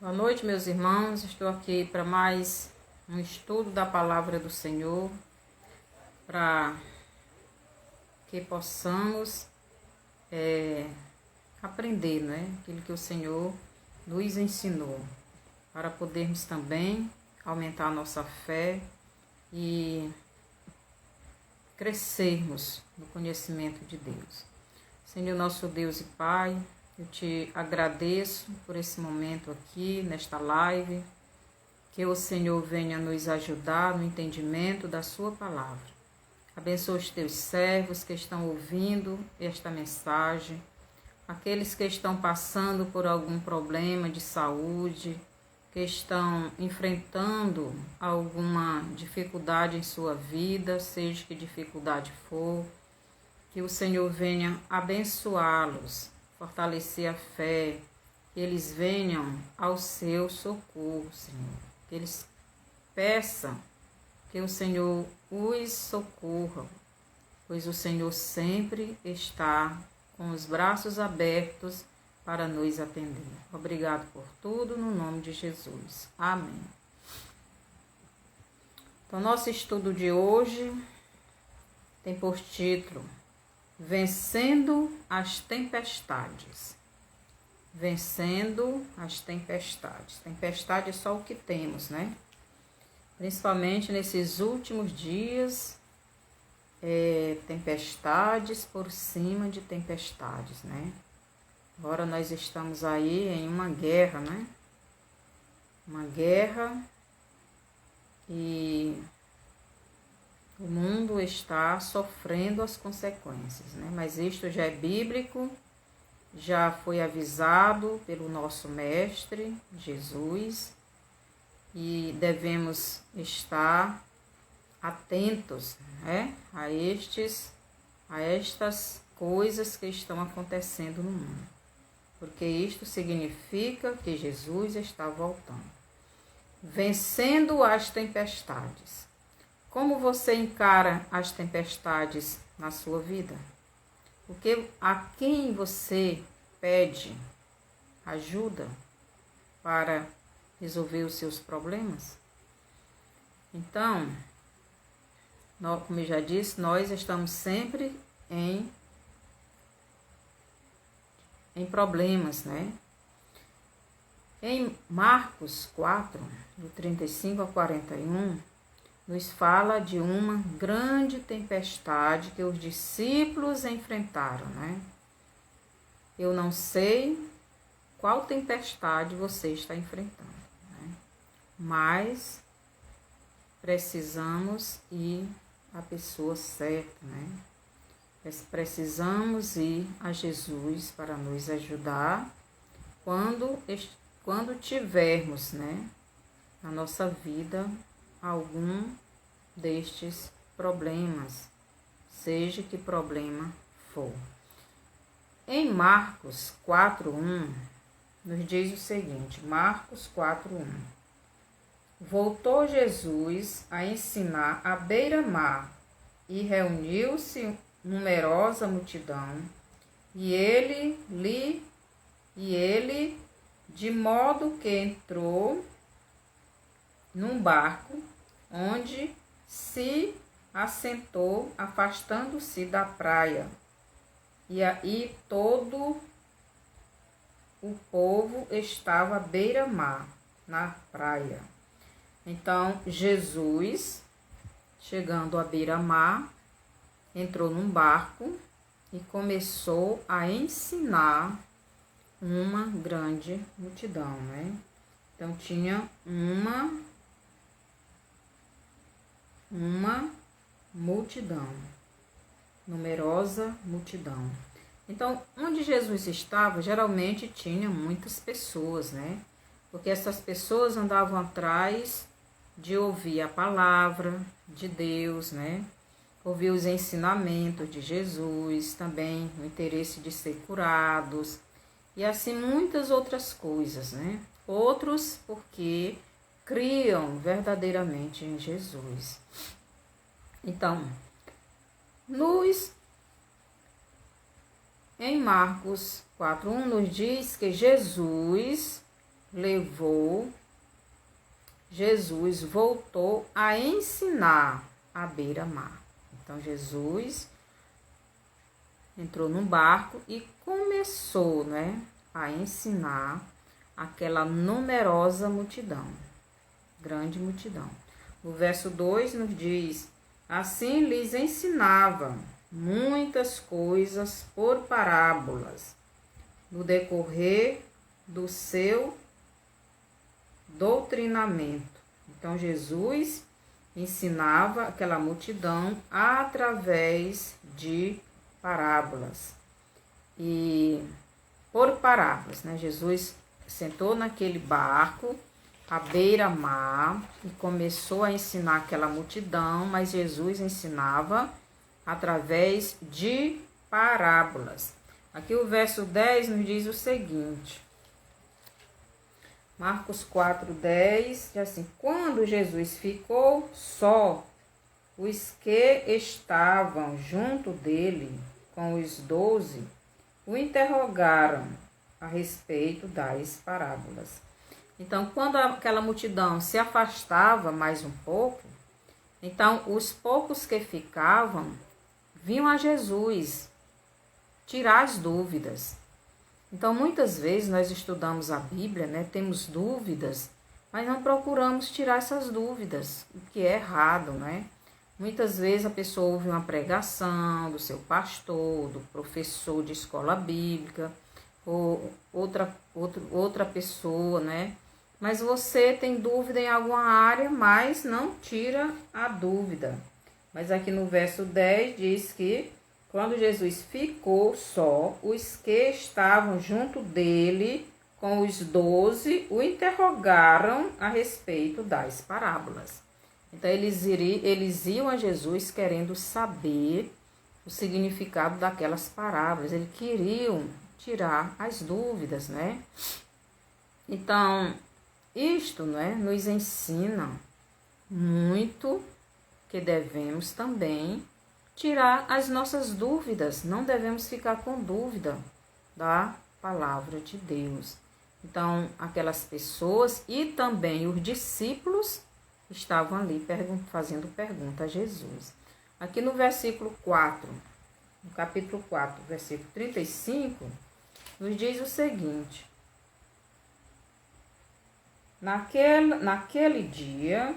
Boa noite, meus irmãos. Estou aqui para mais um estudo da palavra do Senhor, para que possamos aprender, aquilo que o Senhor nos ensinou, para podermos também aumentar a nossa fé e crescermos no conhecimento de Deus. Senhor, nosso Deus e Pai, eu te agradeço por esse momento aqui, nesta live, que o Senhor venha nos ajudar no entendimento da sua palavra. Abençoa os teus servos que estão ouvindo esta mensagem, aqueles que estão passando por algum problema de saúde, que estão enfrentando alguma dificuldade em sua vida, seja que dificuldade for, que o Senhor venha abençoá-los, fortalecer a fé, que eles venham ao seu socorro, Senhor. Que eles peçam que o Senhor os socorra, pois o Senhor sempre está com os braços abertos para nos atender. Obrigado por tudo, no nome de Jesus. Amém. Então, nosso estudo de hoje tem por título Vencendo as Tempestades. Vencendo as tempestades. Tempestade é só o que temos, Principalmente nesses últimos dias, tempestades por cima de tempestades, Agora nós estamos aí em uma guerra, Uma guerra e o mundo está sofrendo as consequências, Mas isto já é bíblico, já foi avisado pelo nosso Mestre, Jesus, e devemos estar atentos, a estas coisas que estão acontecendo no mundo, porque isto significa que Jesus está voltando. Vencendo as tempestades. Como você encara as tempestades na sua vida? A quem você pede ajuda para resolver os seus problemas? Então, como eu já disse, nós estamos sempre em problemas, Em Marcos 4, do 35 a 41, nos fala de uma grande tempestade que os discípulos enfrentaram, Eu não sei qual tempestade você está enfrentando, Mas precisamos ir à pessoa certa, Precisamos ir a Jesus para nos ajudar quando tivermos, na nossa vida algum destes problemas, seja que problema for. Em Marcos 4:1, nos diz o seguinte, Marcos 4:1. Voltou Jesus a ensinar à beira-mar, e reuniu-se numerosa multidão, e ele, de modo que entrou num barco, onde se assentou, afastando-se da praia. E aí todo o povo estava à beira-mar, na praia. Então, Jesus, chegando à beira-mar, entrou num barco e começou a ensinar uma grande multidão, Então, tinha uma multidão, numerosa multidão. Então, onde Jesus estava, geralmente tinha muitas pessoas, Porque essas pessoas andavam atrás de ouvir a palavra de Deus, Ouvir os ensinamentos de Jesus, também o interesse de ser curados, e assim muitas outras coisas, Outros porque criam verdadeiramente em Jesus. Então, em Marcos 4:1 nos diz que Jesus Jesus voltou a ensinar à beira-mar. Então, Jesus entrou num barco e começou, a ensinar aquela numerosa multidão, grande multidão. O verso 2 nos diz: assim lhes ensinava muitas coisas por parábolas, no decorrer do seu doutrinamento. Então, Jesus ensinava aquela multidão através de parábolas. E por parábolas, Jesus sentou naquele barco, à beira-mar, e começou a ensinar aquela multidão, mas Jesus ensinava através de parábolas. Aqui o verso 10 nos diz o seguinte: Marcos 4:10 diz assim: quando Jesus ficou só, os que estavam junto dele, com os 12, o interrogaram a respeito das parábolas. Então, quando aquela multidão se afastava mais um pouco, então os poucos que ficavam vinham a Jesus tirar as dúvidas. Então, muitas vezes nós estudamos a Bíblia, temos dúvidas, mas não procuramos tirar essas dúvidas, o que é errado, Muitas vezes a pessoa ouve uma pregação do seu pastor, do professor de escola bíblica, ou outra pessoa, Mas você tem dúvida em alguma área, mas não tira a dúvida. Mas aqui no verso 10 diz que quando Jesus ficou só, os que estavam junto dele, com os 12, o interrogaram a respeito das parábolas. Então, eles iam a Jesus querendo saber o significado daquelas parábolas. Eles queriam tirar as dúvidas, Então, isto, nos ensina muito que devemos também tirar as nossas dúvidas. Não devemos ficar com dúvida da palavra de Deus. Então, aquelas pessoas e também os discípulos estavam ali fazendo pergunta a Jesus. Aqui no versículo 4, no capítulo 4, versículo 35, nos diz o seguinte: Naquele dia,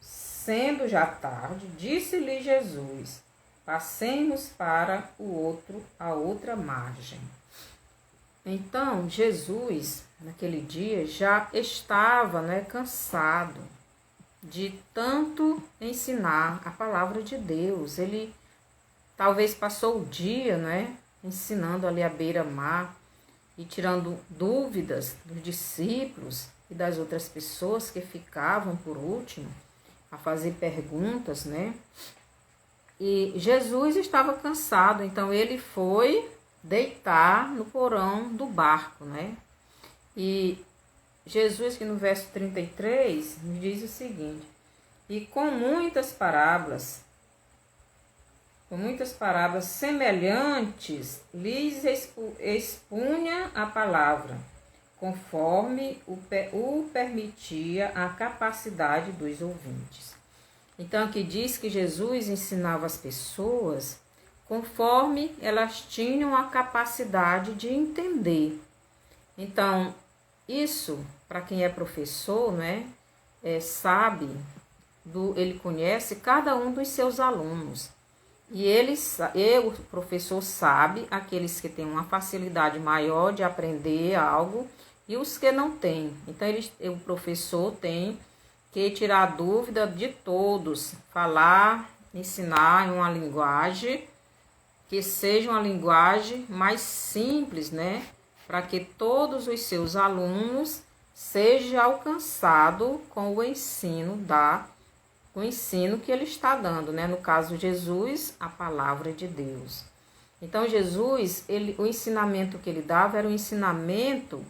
sendo já tarde, disse-lhe Jesus: passemos para a outra margem. Então, Jesus, naquele dia, já estava cansado de tanto ensinar a palavra de Deus. Ele talvez passou o dia, ensinando ali à beira-mar e tirando dúvidas dos discípulos e das outras pessoas que ficavam por último a fazer perguntas, E Jesus estava cansado, então ele foi deitar no porão do barco, E Jesus, que no verso 33, nos diz o seguinte: e com muitas parábolas semelhantes, lhes expunha a palavra, conforme o permitia a capacidade dos ouvintes. Então, aqui diz que Jesus ensinava as pessoas conforme elas tinham a capacidade de entender. Então, isso, para quem é professor, sabe, ele conhece cada um dos seus alunos. E o professor sabe aqueles que têm uma facilidade maior de aprender algo e os que não têm. Então, o professor tem que tirar a dúvida de todos, falar, ensinar em uma linguagem que seja uma linguagem mais simples, para que todos os seus alunos sejam alcançados com o ensino que ele está dando, No caso, Jesus, a palavra de Deus. Então, Jesus, o ensinamento que ele dava era um ensinamento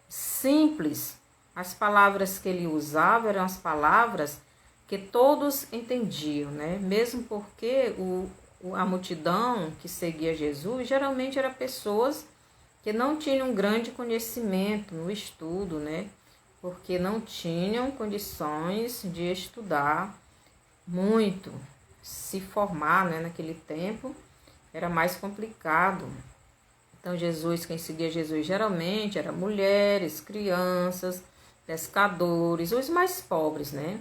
simples. As palavras que ele usava eram as palavras que todos entendiam, Mesmo porque a multidão que seguia Jesus geralmente eram pessoas que não tinham grande conhecimento no estudo, porque não tinham condições de estudar muito, se formar, né? Naquele tempo era mais complicado. Então Jesus, quem seguia Jesus geralmente eram mulheres, crianças, pescadores, os mais pobres, né?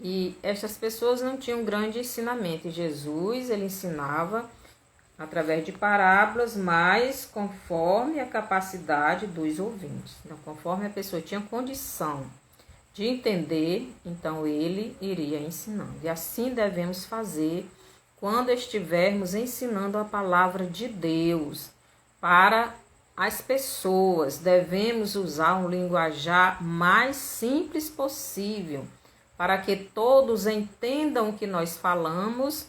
E estas pessoas não tinham grande ensinamento. E Jesus, ele ensinava através de parábolas, mas conforme a capacidade dos ouvintes. Então, conforme a pessoa tinha condição de entender, então ele iria ensinando. E assim devemos fazer quando estivermos ensinando a palavra de Deus para as pessoas. Devemos usar um linguajar mais simples possível, para que todos entendam o que nós falamos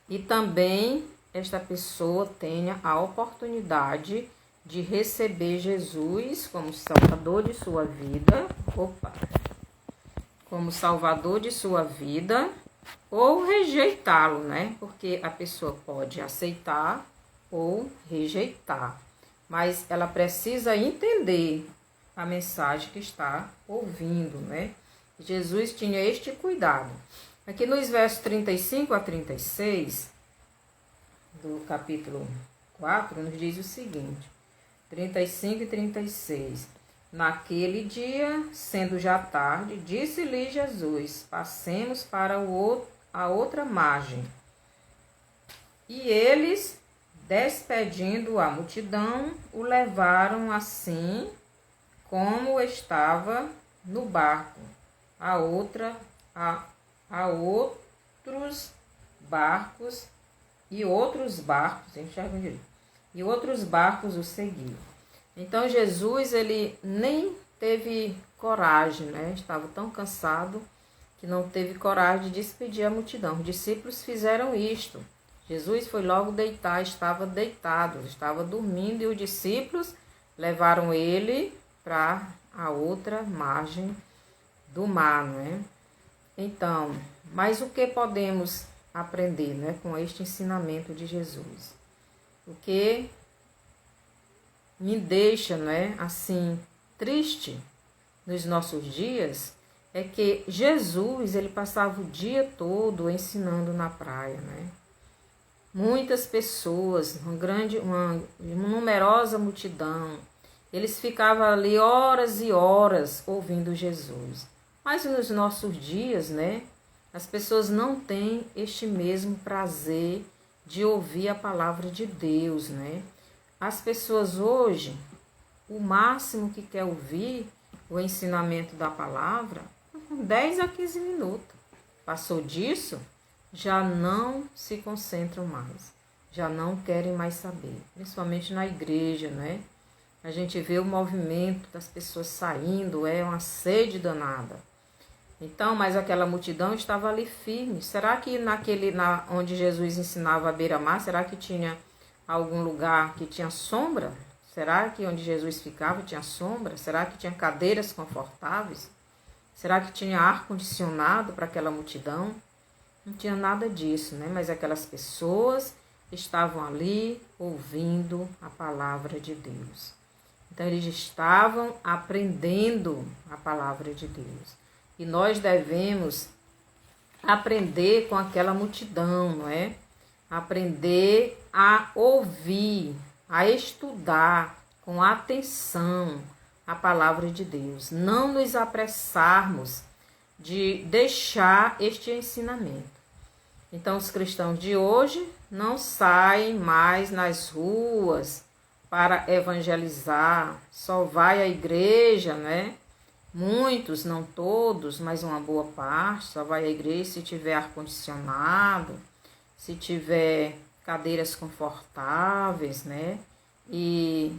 e também esta pessoa tenha a oportunidade de receber Jesus como Salvador de sua vida. Como Salvador de sua vida, ou rejeitá-lo, né? Porque a pessoa pode aceitar ou rejeitar, mas ela precisa entender a mensagem que está ouvindo, né? Jesus tinha este cuidado. Aqui nos versos 35 a 36 do capítulo 4, nos diz o seguinte, 35 e 36. Naquele dia, sendo já tarde, disse-lhe Jesus, passemos para a outra margem. E eles, despedindo a multidão, o levaram assim como estava no barco, a outros barcos, e outros barcos o seguiam. Então Jesus, ele nem teve coragem, né? Estava tão cansado que não teve coragem de despedir a multidão. Os discípulos fizeram isto. Jesus foi logo deitar, estava deitado, estava dormindo, e os discípulos levaram ele para a outra margem do mar, não é? Então, mas o que podemos aprender, né, com este ensinamento de Jesus? O que me deixa, né, assim, triste nos nossos dias é que Jesus, ele passava o dia todo ensinando na praia, né? Muitas pessoas, uma numerosa multidão, eles ficavam ali horas e horas ouvindo Jesus. Mas nos nossos dias, né, as pessoas não têm este mesmo prazer de ouvir a palavra de Deus, né? As pessoas hoje, o máximo que quer ouvir o ensinamento da palavra, 10 a 15 minutos. Passou disso, já não se concentram mais, já não querem mais saber, principalmente na igreja, né? A gente vê o movimento das pessoas saindo, é uma sede danada. Então, mas aquela multidão estava ali firme. Será que onde Jesus ensinava à beira-mar, será que tinha algum lugar que tinha sombra? Será que onde Jesus ficava tinha sombra? Será que tinha cadeiras confortáveis? Será que tinha ar-condicionado para aquela multidão? Não tinha nada disso, né? Mas aquelas pessoas estavam ali ouvindo a palavra de Deus. Então, eles estavam aprendendo a palavra de Deus. E nós devemos aprender com aquela multidão, não é? Aprender a ouvir, a estudar com atenção a palavra de Deus. Não nos apressarmos de deixar este ensinamento. Então, os cristãos de hoje não saem mais nas ruas para evangelizar, só vai à igreja, né? Muitos, não todos, mas uma boa parte, só vai à igreja se tiver ar-condicionado, se tiver cadeiras confortáveis, né? E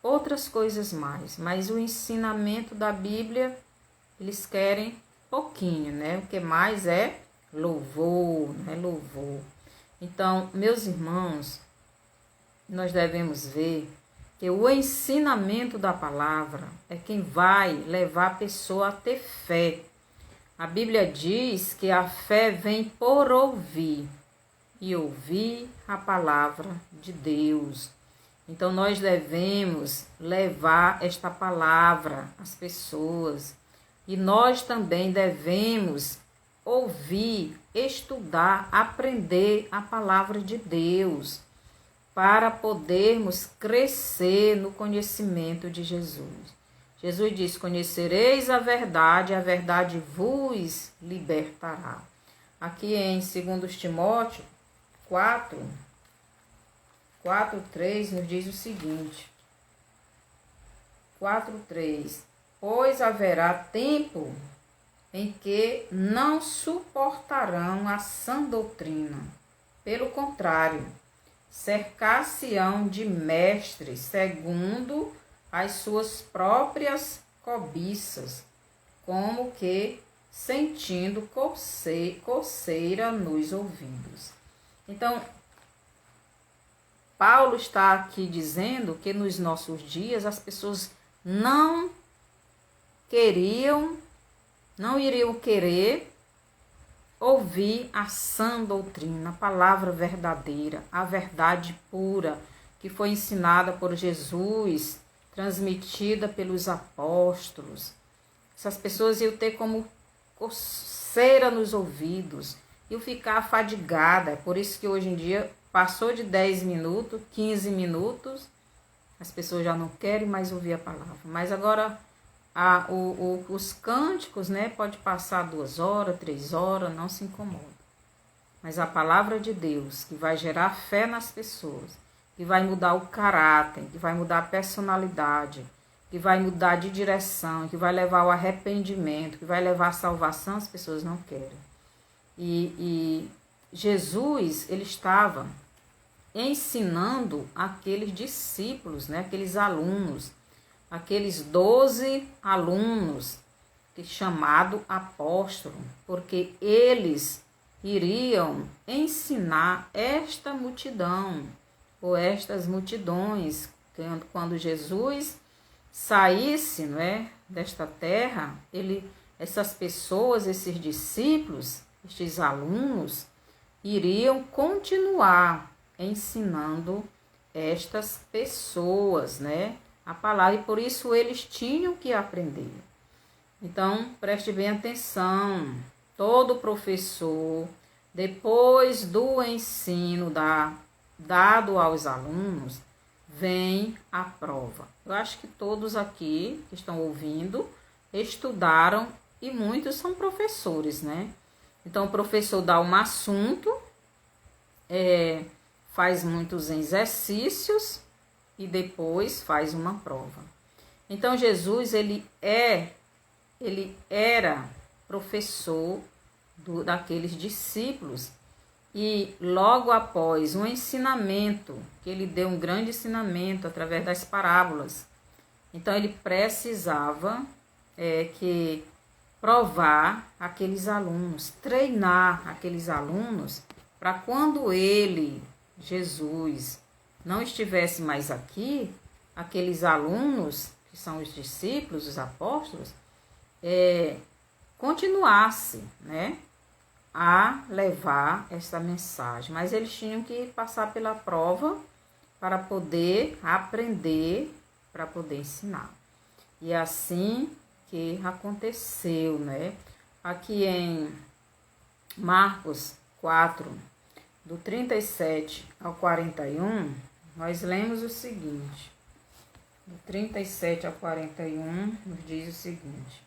outras coisas mais. Mas o ensinamento da Bíblia, eles querem pouquinho, né? O que mais é louvor, né? Louvor. Então, meus irmãos, nós devemos ver que o ensinamento da palavra é quem vai levar a pessoa a ter fé. A Bíblia diz que a fé vem por ouvir, e ouvir a palavra de Deus. Então, nós devemos levar esta palavra às pessoas. E nós também devemos ouvir, estudar, aprender a palavra de Deus, para podermos crescer no conhecimento de Jesus. Jesus diz: conhecereis a verdade vos libertará. Aqui em 2 Timóteo 4:3 nos diz o seguinte: 4:3: pois haverá tempo em que não suportarão a sã doutrina. Pelo contrário, cercar-se-ão de mestres segundo as suas próprias cobiças, como que sentindo coceira nos ouvidos. Então, Paulo está aqui dizendo que nos nossos dias as pessoas não iriam querer ouvir a sã doutrina, a palavra verdadeira, a verdade pura, que foi ensinada por Jesus, transmitida pelos apóstolos. Essas pessoas iam ter como coceira nos ouvidos, iam ficar afadigadas. É por isso que hoje em dia, passou de 10 minutos, 15 minutos, as pessoas já não querem mais ouvir a palavra. Mas agora, os cânticos, né, pode passar 2 horas, 3 horas, não se incomoda. Mas a palavra de Deus, que vai gerar fé nas pessoas, que vai mudar o caráter, que vai mudar a personalidade, que vai mudar de direção, que vai levar ao arrependimento, que vai levar à salvação, as pessoas não querem. E Jesus, ele estava ensinando aqueles discípulos, né, aqueles alunos, aqueles 12 alunos, chamado apóstolo, porque eles iriam ensinar esta multidão, ou estas multidões, quando Jesus saísse, não é, desta terra, essas pessoas, esses discípulos, estes alunos, iriam continuar ensinando estas pessoas, né, a palavra, e por isso eles tinham que aprender. Então, preste bem atenção, todo professor, depois do ensino dado aos alunos, vem a prova. Eu acho que todos aqui que estão ouvindo estudaram e muitos são professores, né? Então, o professor dá um assunto, faz muitos exercícios e depois faz uma prova. Então, Jesus, ele era professor daqueles discípulos, e logo após um ensinamento, que ele deu um grande ensinamento através das parábolas, então ele precisava que provar aqueles alunos, treinar aqueles alunos, para quando Jesus, não estivesse mais aqui, aqueles alunos, que são os discípulos, os apóstolos, continuasse, né, a levar essa mensagem. Mas eles tinham que passar pela prova para poder aprender, para poder ensinar. E é assim que aconteceu, né? Aqui em Marcos 4, do 37 ao 41, nós lemos o seguinte. Do 37 ao 41, nos diz o seguinte: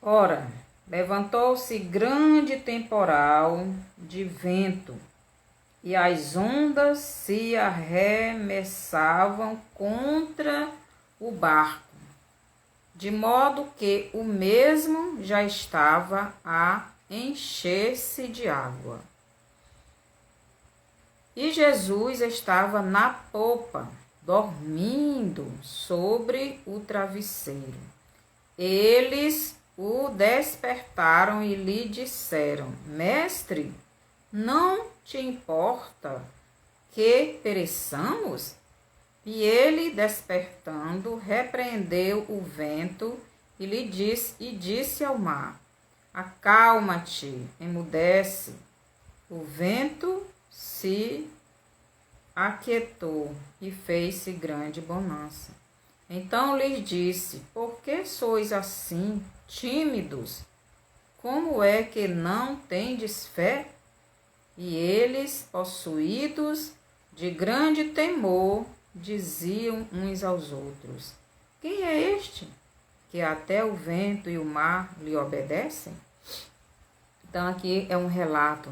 ora, levantou-se grande temporal de vento, e as ondas se arremessavam contra o barco, de modo que o mesmo já estava a encher-se de água. E Jesus estava na popa, dormindo sobre o travesseiro. Eles o despertaram e lhe disseram: Mestre, não te importa que pereçamos? E ele, despertando, repreendeu o vento e disse ao mar: Acalma-te, emudece. O vento se aquietou e fez-se grande bonança. Então lhes disse: por que sois assim tímidos? Como é que não tendes fé? E eles, possuídos de grande temor, diziam uns aos outros: quem é este, que até o vento e o mar lhe obedecem? Então aqui é um relato,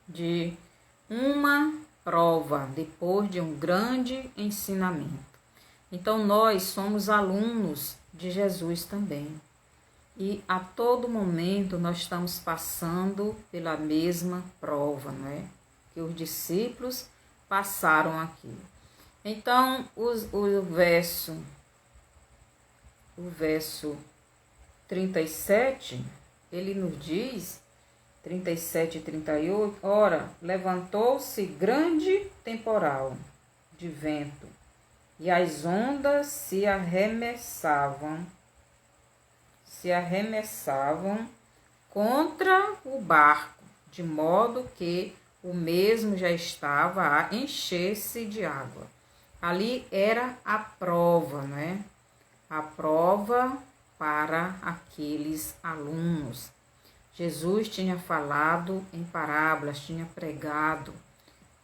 de uma prova depois de um grande ensinamento. Então nós somos alunos de Jesus também. E a todo momento nós estamos passando pela mesma prova, que os discípulos passaram aqui. Então, o verso 37, ele nos diz, 37 e 38, ora, levantou-se grande temporal de vento, e as ondas se arremessavam contra o barco, de modo que o mesmo já estava a encher-se de água. Ali era a prova, A prova para aqueles alunos. Jesus tinha falado em parábolas, tinha pregado,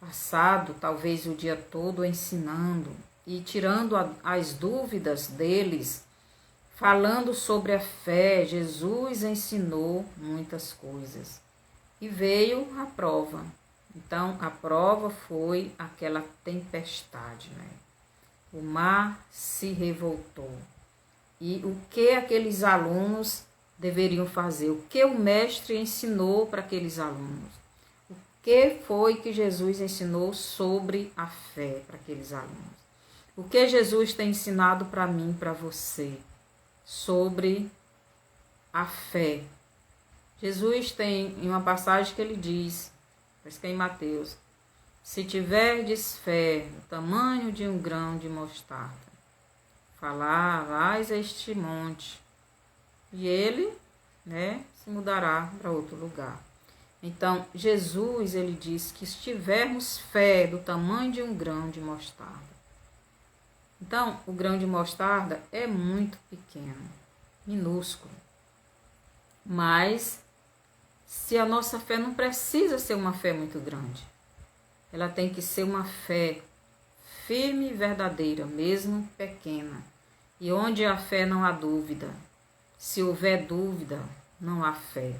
passado talvez o dia todo ensinando e tirando as dúvidas deles. Falando sobre a fé, Jesus ensinou muitas coisas. E veio a prova. Então, a prova foi aquela tempestade, O mar se revoltou. E o que aqueles alunos deveriam fazer? O que o mestre ensinou para aqueles alunos? O que foi que Jesus ensinou sobre a fé para aqueles alunos? O que Jesus tem ensinado para mim, para você? Sobre a fé. Jesus tem em uma passagem que ele diz, parece que é em Mateus: se tiverdes fé o tamanho de um grão de mostarda, falarás a este monte, e ele, se mudará para outro lugar. Então, Jesus, ele diz que se tivermos fé do tamanho de um grão de mostarda. Então, o grão de mostarda é muito pequeno, minúsculo. Mas, se a nossa fé não precisa ser uma fé muito grande, ela tem que ser uma fé firme e verdadeira, mesmo pequena. E onde há fé não há dúvida. Se houver dúvida, não há fé.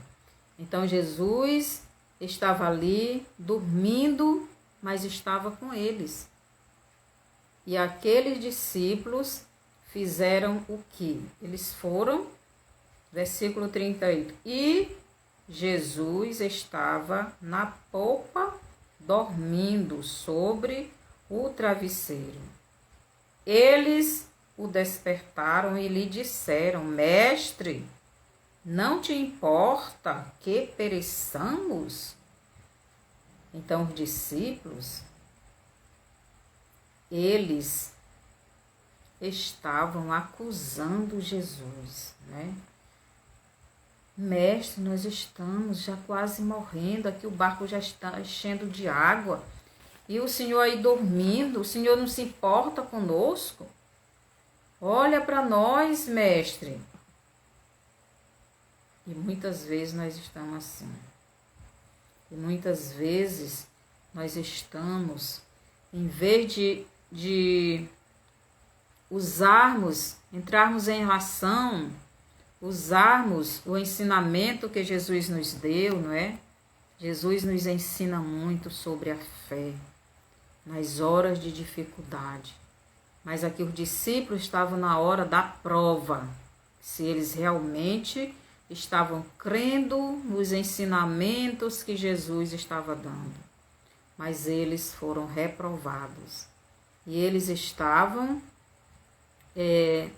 Então, Jesus estava ali dormindo, mas estava com eles. E aqueles discípulos fizeram o quê? Eles foram, versículo 38, e Jesus estava na popa, dormindo sobre o travesseiro. Eles o despertaram e lhe disseram: mestre, não te importa que pereçamos? Então os discípulos, eles estavam acusando Jesus, Mestre, nós estamos já quase morrendo, aqui o barco já está enchendo de água, e o Senhor aí dormindo, o Senhor não se importa conosco? Olha para nós, mestre. E muitas vezes nós estamos assim. E muitas vezes nós estamos, em vez de entrarmos em ação, usarmos o ensinamento que Jesus nos deu, Jesus nos ensina muito sobre a fé, nas horas de dificuldade. Mas aqui os discípulos estavam na hora da prova, se eles realmente estavam crendo nos ensinamentos que Jesus estava dando. Mas eles foram reprovados. E eles estavam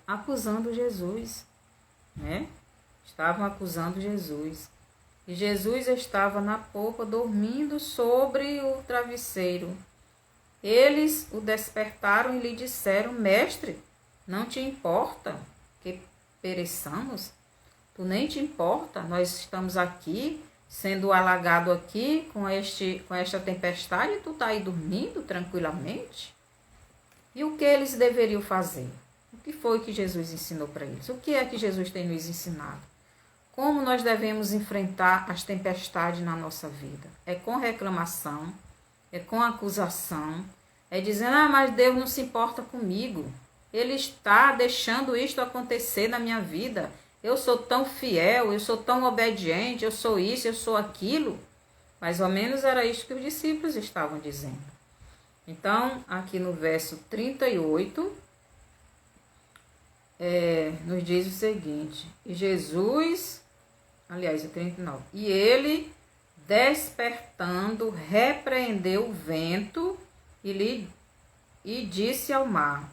acusando Jesus, Estavam acusando Jesus. E Jesus estava na popa, dormindo sobre o travesseiro. Eles o despertaram e lhe disseram: mestre, não te importa que pereçamos? Tu nem te importa? Nós estamos aqui, sendo alagado aqui com esta tempestade, e tu está aí dormindo tranquilamente? E o que eles deveriam fazer? O que foi que Jesus ensinou para eles? O que é que Jesus tem nos ensinado? Como nós devemos enfrentar as tempestades na nossa vida? É com reclamação, é com acusação, é dizendo, mas Deus não se importa comigo. Ele está deixando isto acontecer na minha vida. Eu sou tão fiel, eu sou tão obediente, eu sou isso, eu sou aquilo. Mais ou menos era isso que os discípulos estavam dizendo. Então, aqui no verso 38, nos diz o seguinte, e Jesus, aliás, é 39, e ele, despertando, repreendeu o vento e disse ao mar,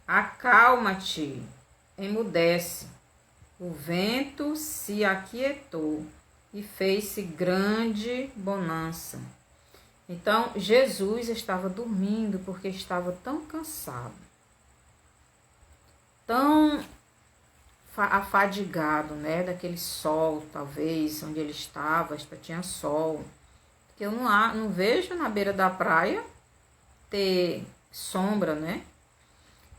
acalma-te, emudece. O vento se aquietou e fez-se grande bonança. Então, Jesus estava dormindo porque estava tão cansado, tão afadigado, né, daquele sol, talvez, onde ele estava, tinha sol. Porque eu não vejo na beira da praia ter sombra, né?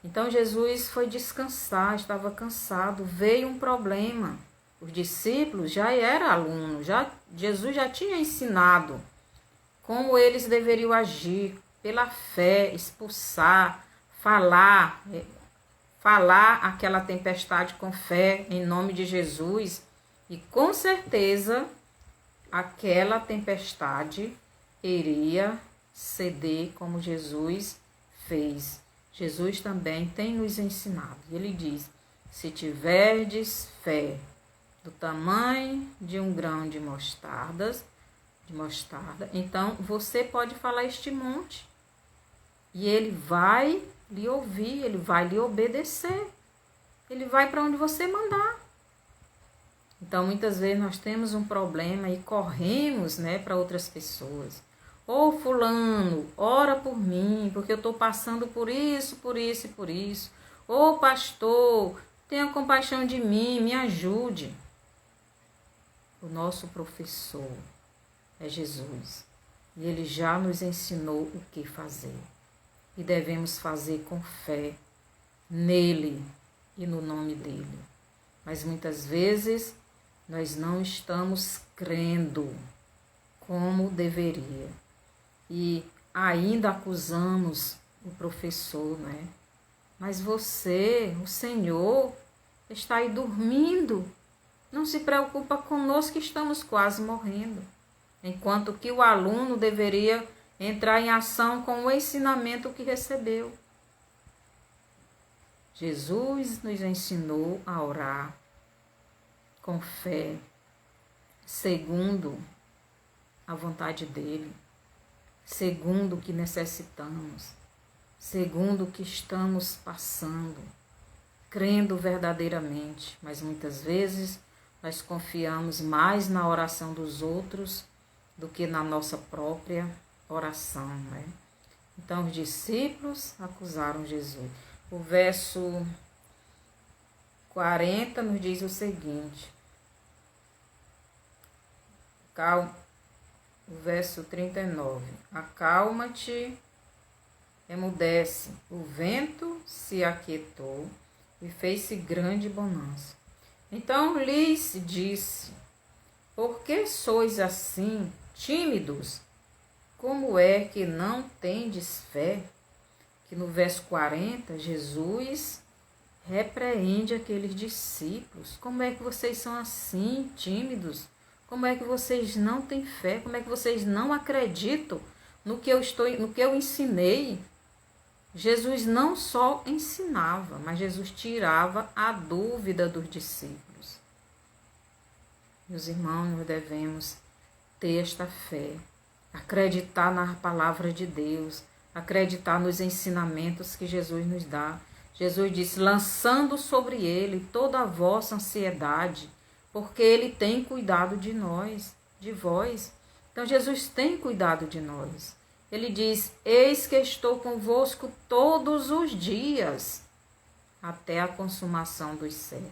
Então, Jesus foi descansar, estava cansado, veio um problema. Os discípulos já eram alunos, Jesus já tinha ensinado como eles deveriam agir pela fé, expulsar, falar aquela tempestade com fé em nome de Jesus. E com certeza aquela tempestade iria ceder como Jesus fez. Jesus também tem nos ensinado. Ele diz, se tiverdes fé do tamanho de um grão de mostarda, então você pode falar este monte. E ele vai lhe ouvir, ele vai lhe obedecer. Ele vai para onde você mandar. Então, muitas vezes nós temos um problema e corremos, né, para outras pessoas. Ô fulano, ora por mim, porque eu estou passando por isso, por isso e por isso. Ô pastor, tenha compaixão de mim, me ajude. O nosso professor é Jesus. E ele já nos ensinou o que fazer. E devemos fazer com fé nele e no nome dele. Mas muitas vezes nós não estamos crendo como deveria. E ainda acusamos o professor, né? Mas você, o Senhor, está aí dormindo. Não se preocupa conosco que estamos quase morrendo. Enquanto que o aluno deveria entrar em ação com o ensinamento que recebeu. Jesus nos ensinou a orar com fé, segundo a vontade dele, segundo o que necessitamos, segundo o que estamos passando, crendo verdadeiramente. Mas muitas vezes nós confiamos mais na oração dos outros do que na nossa própria oração, né? Então os discípulos acusaram Jesus. O verso 40 nos diz o seguinte. O verso 39. Acalma-te, emudece. O vento se aquietou e fez-se grande bonança. Então lhes disse, por que sois assim tímidos? Como é que não tendes fé? Que no verso 40, Jesus repreende aqueles discípulos. Como é que vocês são assim, tímidos? Como é que vocês não têm fé? Como é que vocês não acreditam no que eu ensinei? Jesus não só ensinava, mas Jesus tirava a dúvida dos discípulos. Meus irmãos, nós devemos ter esta fé, acreditar na palavra de Deus, acreditar nos ensinamentos que Jesus nos dá. Jesus disse, lançando sobre ele toda a vossa ansiedade, porque ele tem cuidado de nós, de vós. Então Jesus tem cuidado de nós. Ele diz, eis que estou convosco todos os dias, até a consumação dos séculos.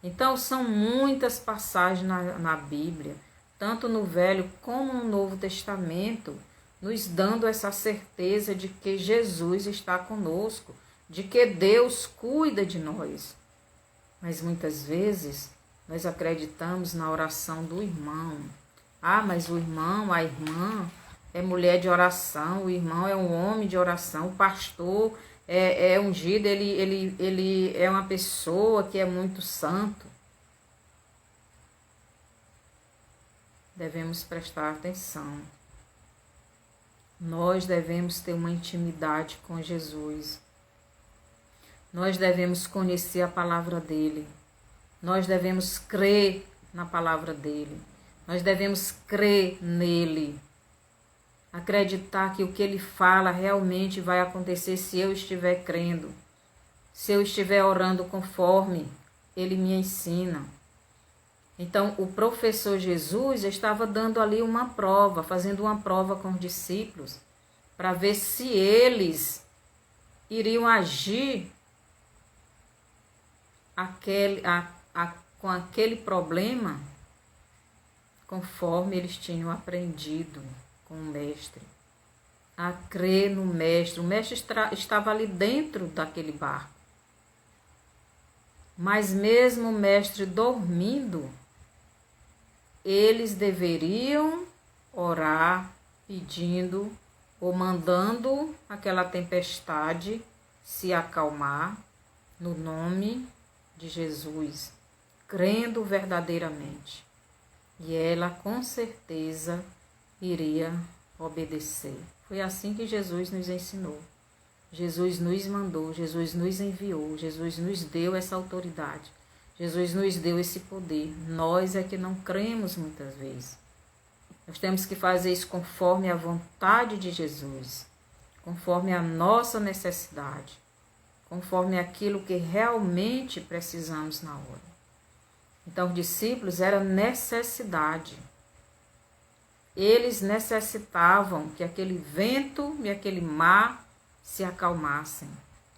Então são muitas passagens na Bíblia, tanto no Velho como no Novo Testamento, nos dando essa certeza de que Jesus está conosco, de que Deus cuida de nós. Mas muitas vezes nós acreditamos na oração do irmão. Ah, mas o irmão, a irmã é mulher de oração, o irmão é um homem de oração, o pastor é ungido, ele é uma pessoa que é muito santo. Devemos prestar atenção. Nós devemos ter uma intimidade com Jesus. Nós devemos conhecer a palavra dele. Nós devemos crer na palavra dele. Nós devemos crer nele. Acreditar que o que ele fala realmente vai acontecer se eu estiver crendo. Se eu estiver orando conforme ele me ensina. Então, o professor Jesus estava dando ali uma prova, fazendo uma prova com os discípulos, para ver se eles iriam agir com aquele problema conforme eles tinham aprendido com o mestre. A crer no mestre. O mestre estava ali dentro daquele barco. Mas mesmo o mestre dormindo, eles deveriam orar pedindo ou mandando aquela tempestade se acalmar no nome de Jesus, crendo verdadeiramente. E ela com certeza iria obedecer. Foi assim que Jesus nos ensinou. Jesus nos mandou, Jesus nos enviou, Jesus nos deu essa autoridade. Jesus nos deu esse poder. Nós é que não cremos muitas vezes. Nós temos que fazer isso conforme a vontade de Jesus, conforme a nossa necessidade, conforme aquilo que realmente precisamos na hora. Então, os discípulos era necessidade. Eles necessitavam que aquele vento e aquele mar se acalmassem.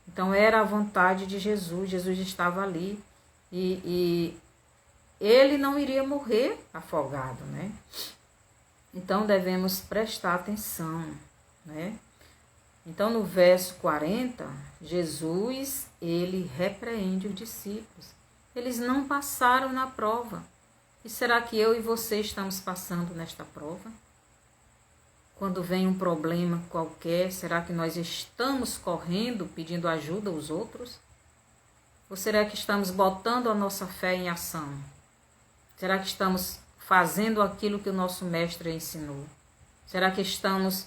Então, era a vontade de Jesus. Jesus estava ali. E ele não iria morrer afogado, né? Então, devemos prestar atenção, né? Então, no verso 40, Jesus, ele repreende os discípulos. Eles não passaram na prova. E será que eu e você estamos passando nesta prova? Quando vem um problema qualquer, será que nós estamos correndo, pedindo ajuda aos outros? Ou será que estamos botando a nossa fé em ação? Será que estamos fazendo aquilo que o nosso mestre ensinou? Será que estamos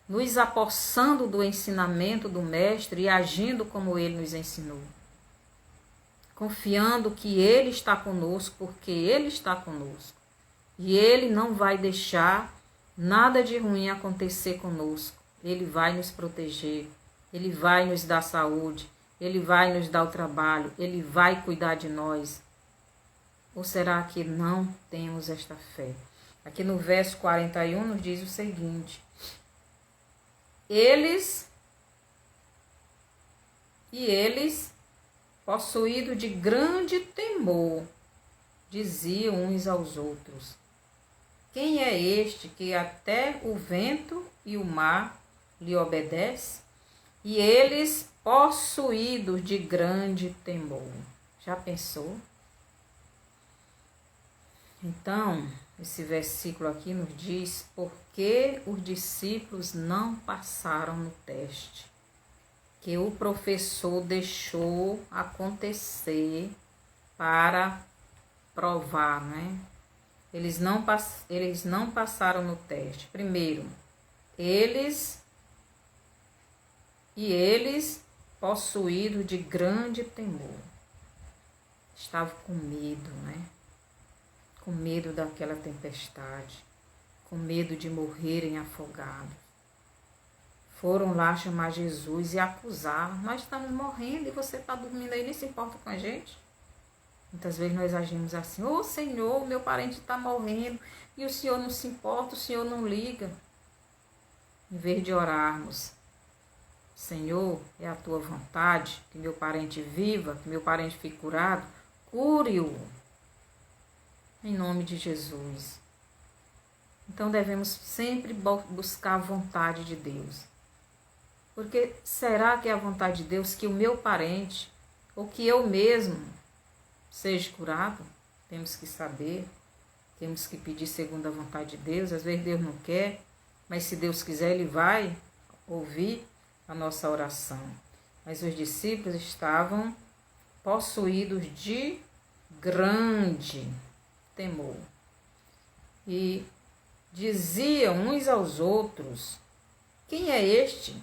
nos apossando do ensinamento do mestre e agindo como ele nos ensinou? Confiando que ele está conosco, porque ele está conosco. E ele não vai deixar nada de ruim acontecer conosco. Ele vai nos proteger, ele vai nos dar saúde, ele vai nos dar o trabalho, ele vai cuidar de nós. Ou será que não temos esta fé? Aqui no verso 41 nos diz o seguinte: eles, possuídos de grande temor, diziam uns aos outros: quem é este que até o vento e o mar lhe obedecem? E eles, possuídos de grande temor. Já pensou? Então, esse versículo aqui nos diz por que os discípulos não passaram no teste, que o professor deixou acontecer para provar, né? Eles não passaram no teste. Primeiro, eles, possuídos de grande temor, estavam com medo, né? Com medo daquela tempestade, com medo de morrerem afogados. Foram lá chamar Jesus e acusar: nós estamos morrendo e você está dormindo aí, nem se importa com a gente? Muitas vezes nós agimos assim: ô Senhor, meu parente está morrendo e o Senhor não se importa, o Senhor não liga. Em vez de orarmos: Senhor, é a tua vontade que meu parente viva, que meu parente fique curado, cure-o. Em nome de Jesus. Então devemos sempre buscar a vontade de Deus. Porque será que é a vontade de Deus que o meu parente ou que eu mesmo seja curado? Temos que saber, temos que pedir segundo a vontade de Deus. Às vezes Deus não quer, mas se Deus quiser, Ele vai ouvir a nossa oração. Mas os discípulos estavam possuídos de grande temor e diziam uns aos outros: quem é este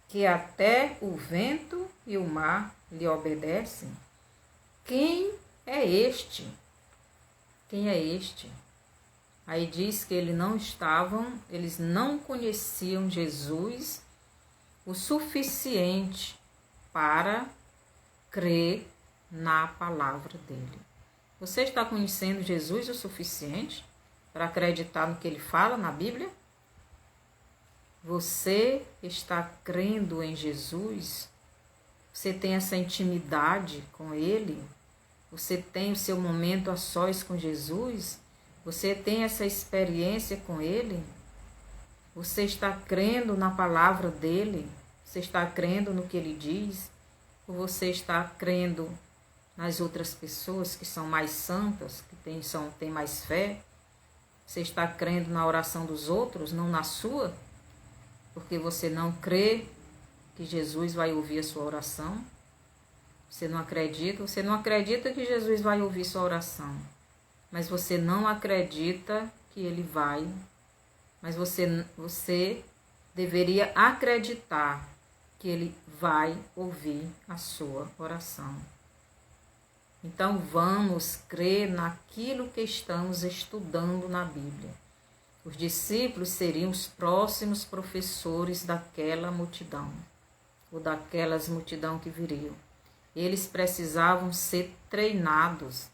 que até o vento e o mar lhe obedecem? Quem é este? Quem é este? Aí diz que eles não conheciam Jesus o suficiente para crer na palavra dele. Você está conhecendo Jesus o suficiente para acreditar no que ele fala na Bíblia? Você está crendo em Jesus? Você tem essa intimidade com ele? Você tem o seu momento a sós com Jesus? Você tem essa experiência com ele? Você está crendo na palavra dele? Você está crendo no que ele diz? Ou você está crendo nas outras pessoas que são mais santas, que têm mais fé? Você está crendo na oração dos outros, não na sua? Porque você não crê que Jesus vai ouvir a sua oração? Você não acredita que Jesus vai ouvir sua oração. Mas você não acredita que ele vai. Mas você deveria acreditar que ele vai ouvir a sua oração. Então vamos crer naquilo que estamos estudando na Bíblia. Os discípulos seriam os próximos professores daquela multidão, ou daquelas multidão que viriam. Eles precisavam ser treinados,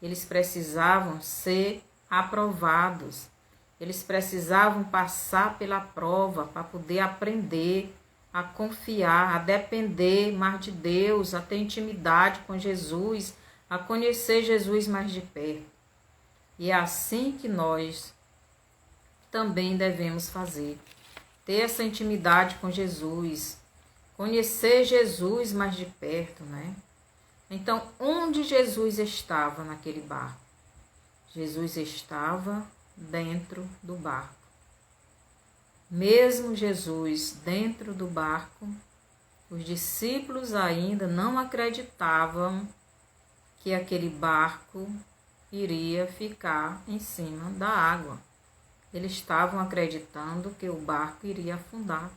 eles precisavam ser aprovados, eles precisavam passar pela prova para poder aprender a confiar, a depender mais de Deus, a ter intimidade com Jesus, a conhecer Jesus mais de perto. E é assim que nós também devemos fazer. Ter essa intimidade com Jesus, conhecer Jesus mais de perto, né? Então, onde Jesus estava naquele barco? Jesus estava dentro do barco. Mesmo Jesus dentro do barco, os discípulos ainda não acreditavam que aquele barco iria ficar em cima da água. Eles estavam acreditando que o barco iria afundar,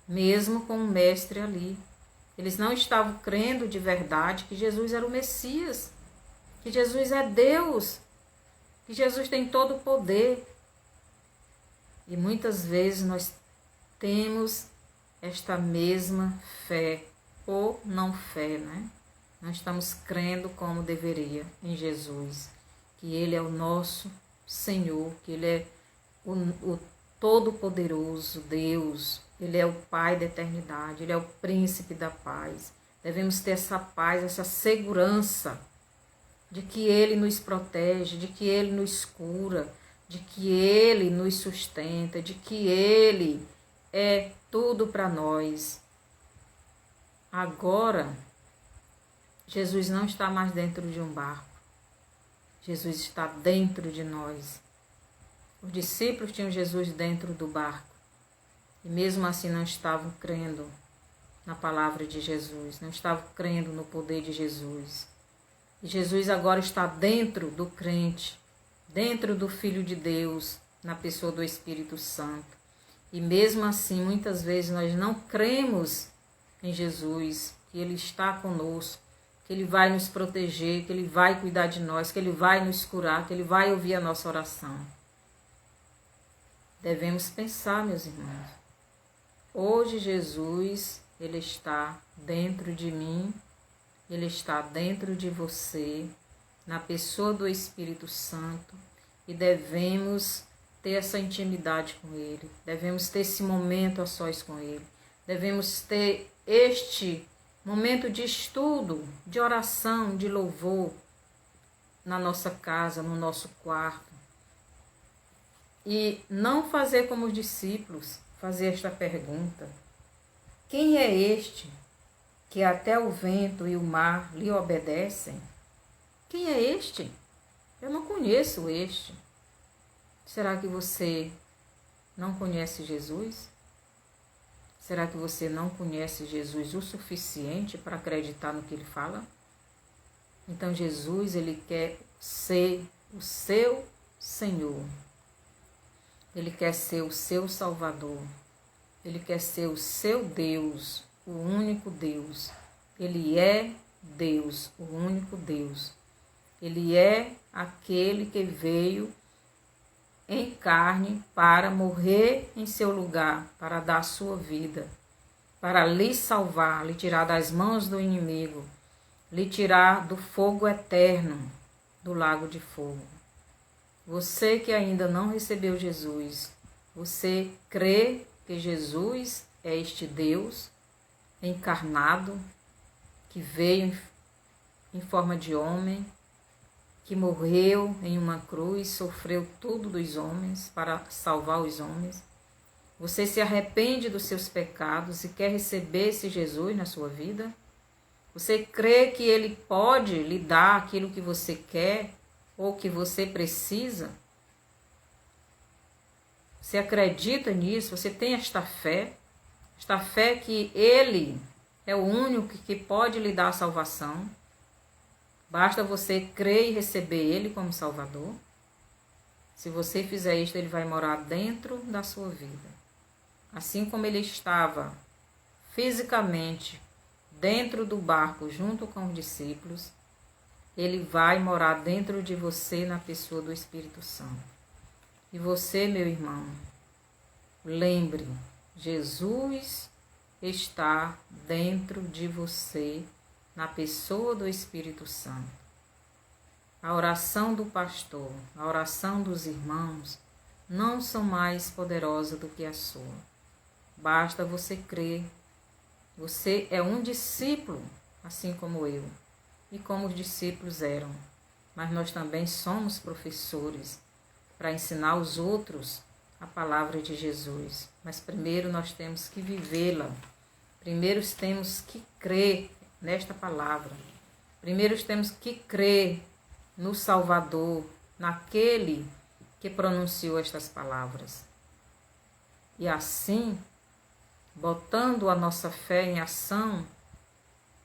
mesmo com o mestre ali. Eles não estavam crendo de verdade que Jesus era o Messias, que Jesus é Deus, que Jesus tem todo o poder. E muitas vezes nós temos esta mesma fé ou não fé, né? Não estamos crendo como deveria em Jesus, que Ele é o nosso Senhor, que Ele é o Todo-Poderoso Deus, Ele é o Pai da eternidade, Ele é o Príncipe da paz. Devemos ter essa paz, essa segurança de que Ele nos protege, de que Ele nos cura, de que Ele nos sustenta, de que Ele é tudo para nós. Agora, Jesus não está mais dentro de um barco. Jesus está dentro de nós. Os discípulos tinham Jesus dentro do barco. E mesmo assim não estavam crendo na palavra de Jesus. Não estavam crendo no poder de Jesus. E Jesus agora está dentro do crente, dentro do Filho de Deus, na pessoa do Espírito Santo. E mesmo assim, muitas vezes nós não cremos em Jesus, que Ele está conosco, que Ele vai nos proteger, que Ele vai cuidar de nós, que Ele vai nos curar, que Ele vai ouvir a nossa oração. Devemos pensar, meus irmãos. Hoje Jesus, Ele está dentro de mim, Ele está dentro de você, na pessoa do Espírito Santo, e devemos ter essa intimidade com Ele, devemos ter esse momento a sós com Ele, devemos ter este momento de estudo, de oração, de louvor, na nossa casa, no nosso quarto. E não fazer como os discípulos fazer esta pergunta: quem é este que até o vento e o mar lhe obedecem? Quem é este? Eu não conheço este. Será que você não conhece Jesus? Será que você não conhece Jesus o suficiente para acreditar no que ele fala? Então Jesus, ele quer ser o seu Senhor. Ele quer ser o seu Salvador. Ele quer ser o seu Deus, o único Deus. Ele é Deus, o único Deus. Ele é aquele que veio em carne para morrer em seu lugar, para dar a sua vida, para lhe salvar, lhe tirar das mãos do inimigo, lhe tirar do fogo eterno, do lago de fogo. Você que ainda não recebeu Jesus, você crê que Jesus é este Deus encarnado, que veio em forma de homem, que morreu em uma cruz, sofreu tudo dos homens para salvar os homens. Você se arrepende dos seus pecados e quer receber esse Jesus na sua vida? Você crê que ele pode lhe dar aquilo que você quer ou que você precisa? Você acredita nisso? Você tem esta fé que ele é o único que pode lhe dar a salvação? Basta você crer e receber ele como Salvador. Se você fizer isto, ele vai morar dentro da sua vida. Assim como ele estava fisicamente dentro do barco junto com os discípulos, ele vai morar dentro de você na pessoa do Espírito Santo. E você, meu irmão, lembre, Jesus está dentro de você na pessoa do Espírito Santo. A oração do pastor, a oração dos irmãos, não são mais poderosas do que a sua. Basta você crer. Você é um discípulo, assim como eu, e como os discípulos eram. Mas nós também somos professores para ensinar os outros a palavra de Jesus. Mas primeiro nós temos que vivê-la. Primeiro temos que crer nesta palavra. Primeiro temos que crer no Salvador, naquele que pronunciou estas palavras. E assim, botando a nossa fé em ação,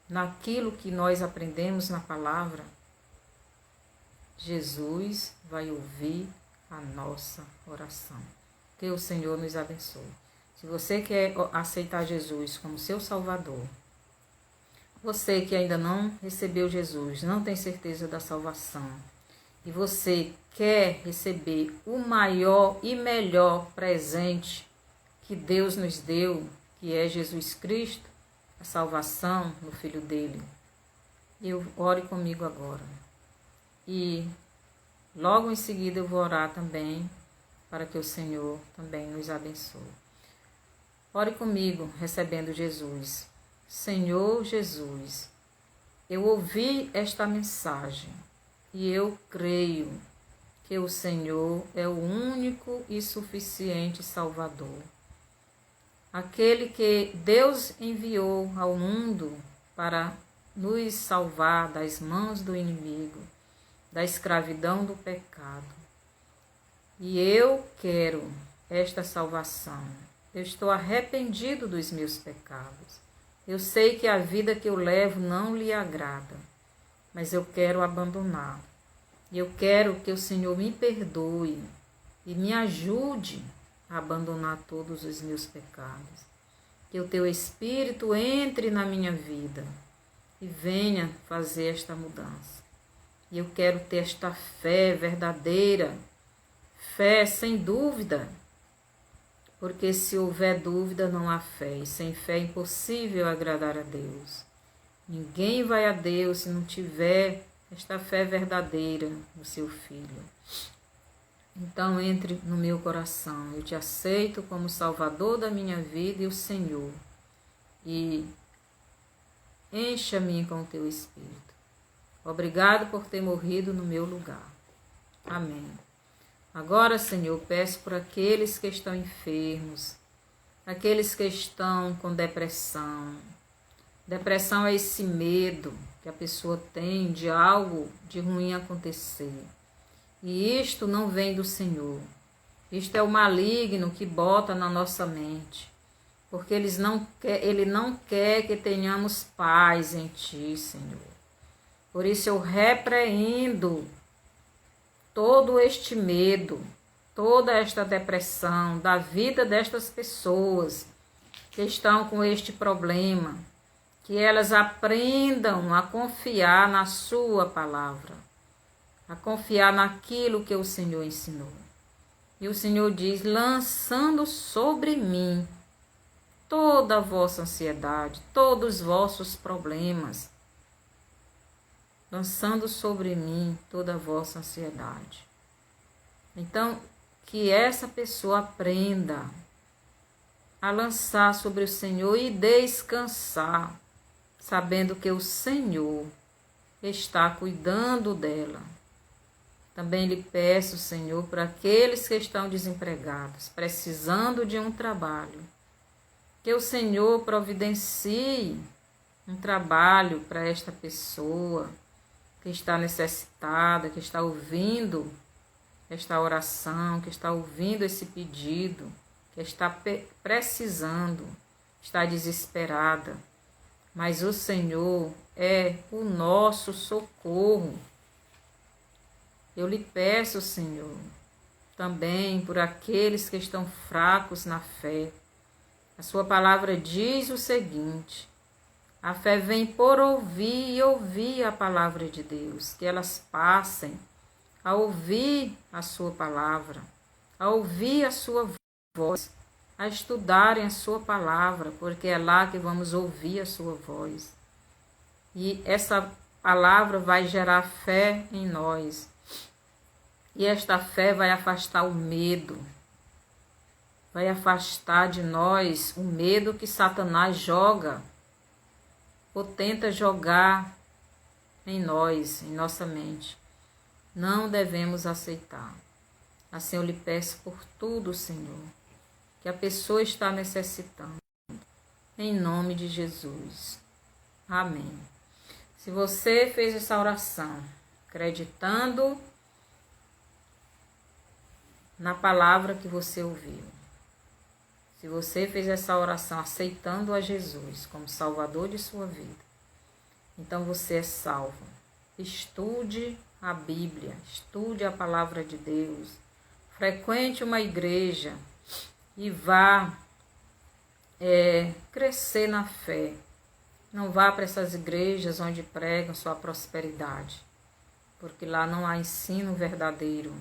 naquilo que nós aprendemos na palavra, Jesus vai ouvir a nossa oração. Que o Senhor nos abençoe. Se você quer aceitar Jesus como seu Salvador, você que ainda não recebeu Jesus, não tem certeza da salvação, e você quer receber o maior e melhor presente que Deus nos deu, que é Jesus Cristo, a salvação no Filho dele, ore comigo agora. E logo em seguida eu vou orar também, para que o Senhor também nos abençoe. Ore comigo, recebendo Jesus. Senhor Jesus, eu ouvi esta mensagem e eu creio que o Senhor é o único e suficiente Salvador. Aquele que Deus enviou ao mundo para nos salvar das mãos do inimigo, da escravidão do pecado. E eu quero esta salvação. Eu estou arrependido dos meus pecados. Eu sei que a vida que eu levo não lhe agrada, mas eu quero abandonar. E eu quero que o Senhor me perdoe e me ajude a abandonar todos os meus pecados. Que o teu Espírito entre na minha vida e venha fazer esta mudança. E eu quero ter esta fé verdadeira, fé sem dúvida. Porque se houver dúvida, não há fé. E sem fé é impossível agradar a Deus. Ninguém vai a Deus se não tiver esta fé verdadeira no seu Filho. Então entre no meu coração. Eu te aceito como Salvador da minha vida e o Senhor. E encha-me com o teu Espírito. Obrigado por ter morrido no meu lugar. Amém. Agora, Senhor, peço por aqueles que estão enfermos, aqueles que estão com depressão. Depressão é esse medo que a pessoa tem de algo de ruim acontecer. E isto não vem do Senhor. Isto é o maligno que bota na nossa mente. Porque ele não quer que tenhamos paz em Ti, Senhor. Por isso eu repreendo todo este medo, toda esta depressão da vida destas pessoas que estão com este problema. Que elas aprendam a confiar na Sua palavra, a confiar naquilo que o Senhor ensinou. E o Senhor diz, lançando sobre mim toda a vossa ansiedade, todos os vossos problemas, lançando sobre mim toda a vossa ansiedade. Então, que essa pessoa aprenda a lançar sobre o Senhor e descansar, sabendo que o Senhor está cuidando dela. Também lhe peço, Senhor, para aqueles que estão desempregados, precisando de um trabalho, que o Senhor providencie um trabalho para esta pessoa que está necessitada, que está ouvindo esta oração, que está ouvindo esse pedido, que está precisando, está desesperada. Mas o Senhor é o nosso socorro. Eu lhe peço, Senhor, também por aqueles que estão fracos na fé. A sua palavra diz o seguinte: a fé vem por ouvir e ouvir a palavra de Deus. Que elas passem a ouvir a sua palavra, a ouvir a sua voz, a estudarem a sua palavra, porque é lá que vamos ouvir a sua voz. E essa palavra vai gerar fé em nós. E esta fé vai afastar o medo. Vai afastar de nós o medo que Satanás joga ou tenta jogar em nós, em nossa mente. Não devemos aceitar. Assim eu lhe peço por tudo, Senhor, que a pessoa está necessitando. Em nome de Jesus. Amém. Se você fez essa oração acreditando na palavra que você ouviu, se você fez essa oração aceitando a Jesus como Salvador de sua vida, então você é salvo. Estude a Bíblia, estude a palavra de Deus, frequente uma igreja e vá crescer na fé. Não vá para essas igrejas onde pregam sua prosperidade, porque lá não há ensino verdadeiro.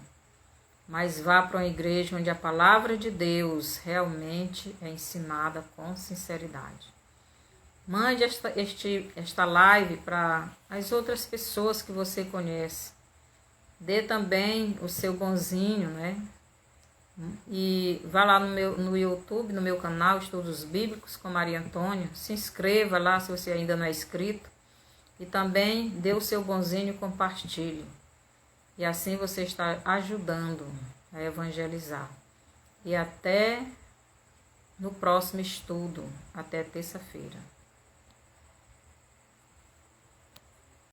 Mas vá para uma igreja onde a palavra de Deus realmente é ensinada com sinceridade. Mande esta live para as outras pessoas que você conhece. Dê também o seu bonzinho, né? E vá lá no YouTube, no meu canal Estudos Bíblicos com Maria Antônia. Se inscreva lá se você ainda não é inscrito. E também dê o seu bonzinho e compartilhe. E assim você está ajudando a evangelizar. E até no próximo estudo, até terça-feira.